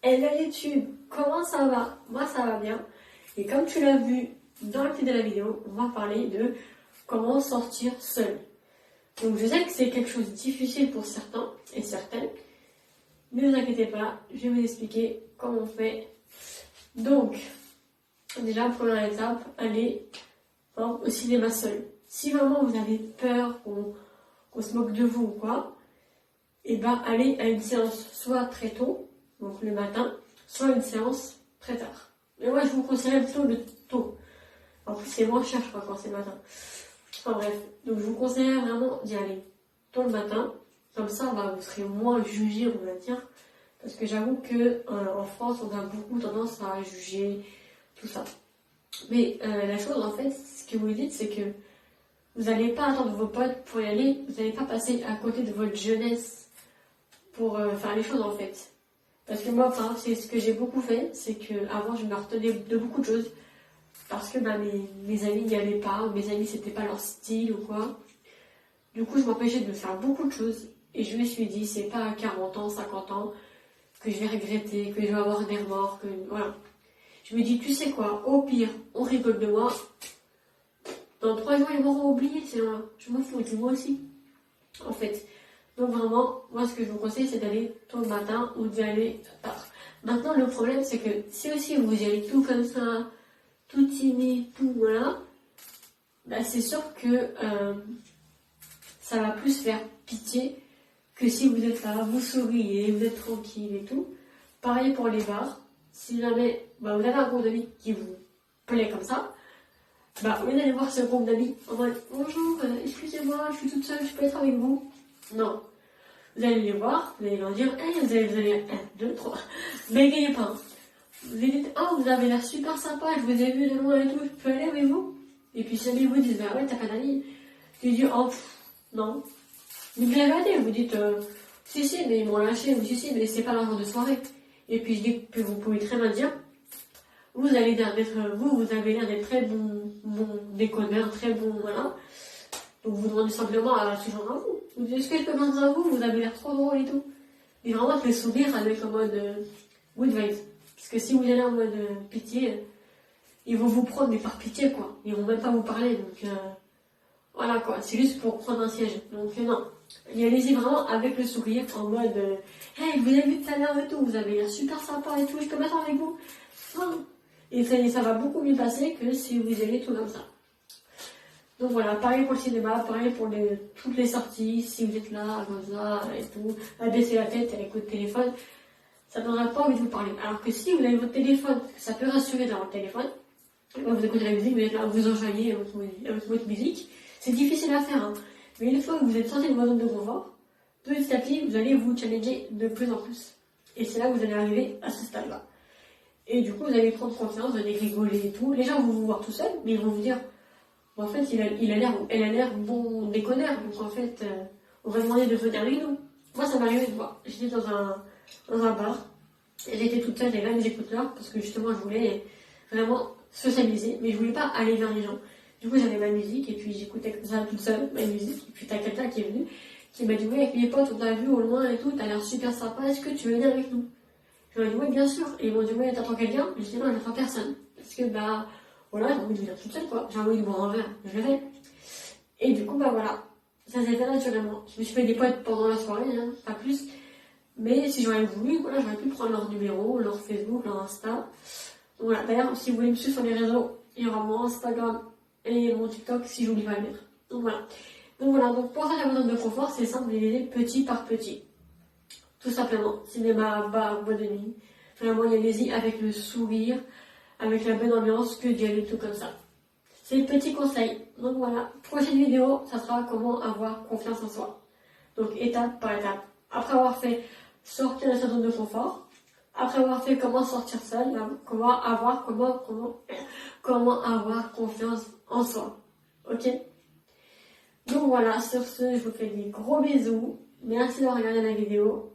Hello YouTube, comment ça va? Moi ça va bien. Et comme tu l'as vu dans le titre de la vidéo, on va parler de comment sortir seul. Donc je sais que c'est quelque chose de difficile pour certains et certaines, mais ne vous inquiétez pas, je vais vous expliquer comment on fait. Donc, déjà, première étape, allez au cinéma seul. Si vraiment vous avez peur qu'on se moque de vous ou quoi, et ben allez à une séance soit très tôt, donc le matin, soit une séance très tard. Mais moi je vous conseillerais plutôt le tôt. En plus c'est moins cher je crois quand c'est le matin. Enfin bref, donc je vous conseillerais vraiment d'y aller tôt le matin. Comme ça bah, vous serez moins jugé on va dire. Parce que j'avoue que en France on a beaucoup tendance à juger tout ça. Mais la chose en fait, ce que vous dites c'est que vous n'allez pas attendre vos potes pour y aller, vous n'allez pas passer à côté de votre jeunesse pour faire les choses en fait. Parce que moi, enfin, c'est ce que j'ai beaucoup fait, c'est que avant je me retenais de beaucoup de choses parce que bah, mes amis n'y allaient pas, ou mes amis c'était pas leur style ou quoi. Du coup, je m'empêchais de faire beaucoup de choses et je me suis dit, c'est pas à 40 ans, 50 ans que je vais regretter, que je vais avoir des remords, que voilà. Je me dis, tu sais quoi, au pire, on rigole de moi. Dans 3 jours, ils m'auront oublié, c'est là. Je m'en fous, du moi aussi. En fait. Donc vraiment, moi ce que je vous conseille c'est d'aller tôt le matin ou d'y aller tard. Maintenant le problème c'est que si aussi vous y allez tout comme ça, tout timide, tout voilà, bah, c'est sûr que ça va plus faire pitié que si vous êtes là, vous souriez, vous êtes tranquille et tout. Pareil pour les bars, si jamais bah, vous avez un groupe d'amis qui vous plaît comme ça, bah au lieu d'aller voir ce groupe d'amis en mode bonjour, excusez-moi, je suis toute seule, je peux être avec vous. Non. Vous allez les voir, vous allez leur dire, hey, vous allez 1, 2, 3. Bégayez pas. Vous allez dire, oh, vous avez l'air super sympa, je vous ai vu de loin et tout, je peux aller avec vous? Et puis si jamais ils vous disent, bah ouais, t'as pas d'amis. Tu dis, oh, non. Vous me l'avez vous dites, si, mais ils m'ont lâché, ou si, mais c'est pas leur jour de soirée. Et puis je dis que vous pouvez très bien dire, vous avez l'air d'être, vous avez l'air d'être très bon déconneur, très bon, voilà. Donc vous demandez simplement à ce genre à vous. Vous dites, est-ce que je peux demander à vous? Vous avez l'air trop drôle et tout. Et vraiment avec le sourire, avec en mode good vibes. Parce que si vous allez en mode pitié, ils vont vous prendre, mais par pitié quoi. Ils vont même pas vous parler. Donc voilà quoi. C'est juste pour prendre un siège. Donc non. Et allez-y vraiment avec le sourire, en mode hey, vous avez vu tout à l'heure et tout, vous avez l'air super sympa et tout, je peux mettre avec vous? Et ça va beaucoup mieux passer que si vous y allez tout comme ça. Donc voilà, pareil pour le cinéma, pareil pour toutes les sorties, si vous êtes là, comme ça, et tout, à baisser la tête avec votre téléphone, ça ne donnera pas envie de vous parler. Alors que si vous avez votre téléphone, ça peut rassurer dans votre téléphone, vous écoutez la musique, vous êtes là, vous enjoignez votre musique, c'est difficile à faire, hein. Mais une fois que vous êtes sorti de votre zone de confort, petit à petit, vous allez vous challenger de plus en plus. Et c'est là que vous allez arriver à ce stade-là. Et du coup, vous allez prendre confiance, vous allez rigoler et tout. Les gens vont vous voir tout seul, mais ils vont vous dire, en fait, elle a l'air bon déconneur, donc en fait, on va demander de venir avec nous. Moi, ça m'est arrivé une fois. J'étais dans un bar, et j'étais toute seule, j'avais mes écouteurs, parce que justement, je voulais vraiment socialiser, mais je voulais pas aller vers les gens. Du coup, j'avais ma musique, et puis j'écoutais comme ça toute seule, ma musique, et puis t'as quelqu'un qui est venu, qui m'a dit, oui, avec mes potes, on t'a vu au loin et tout, t'as l'air super sympa, est-ce que tu veux venir avec nous? Je leur ai dit, oui, bien sûr. Et ils m'ont dit, oui, t'attends quelqu'un? Je dis, non, j'attends personne. Parce que, bah, voilà, j'ai envie de venir toute seule, quoi. J'ai envie de boire un verre, je le fais. Et du coup, bah voilà, ça s'est fait naturellement. Je me suis fait des potes pendant la soirée, hein, pas plus. Mais si j'aurais voulu, voilà, j'aurais pu prendre leur numéro, leur Facebook, leur Insta. Donc voilà, d'ailleurs, si vous voulez me suivre sur les réseaux, il y aura mon Instagram et mon TikTok si j'oublie pas le mettre. Donc voilà, donc pour faire la zone de confort, c'est simple, d'y aller petit par petit. Tout simplement, cinéma, bar, boîte de nuit. Vraiment, y allez-y avec le sourire, avec la bonne ambiance, que d'y aller tout comme ça. C'est le petit conseil. Donc voilà, prochaine vidéo, ça sera comment avoir confiance en soi. Donc étape par étape. Après avoir fait sortir de sa zone de confort, après avoir fait comment sortir seul, comment avoir confiance en soi. Ok? Donc voilà, sur ce, je vous fais des gros bisous. Merci d'avoir regardé la vidéo.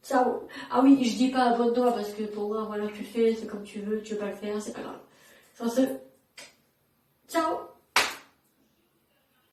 Ciao. Ah oui, je dis pas abonne-toi parce que pour moi, voilà, tu le fais, c'est comme tu veux pas le faire, c'est pas grave. Sur ce, ciao.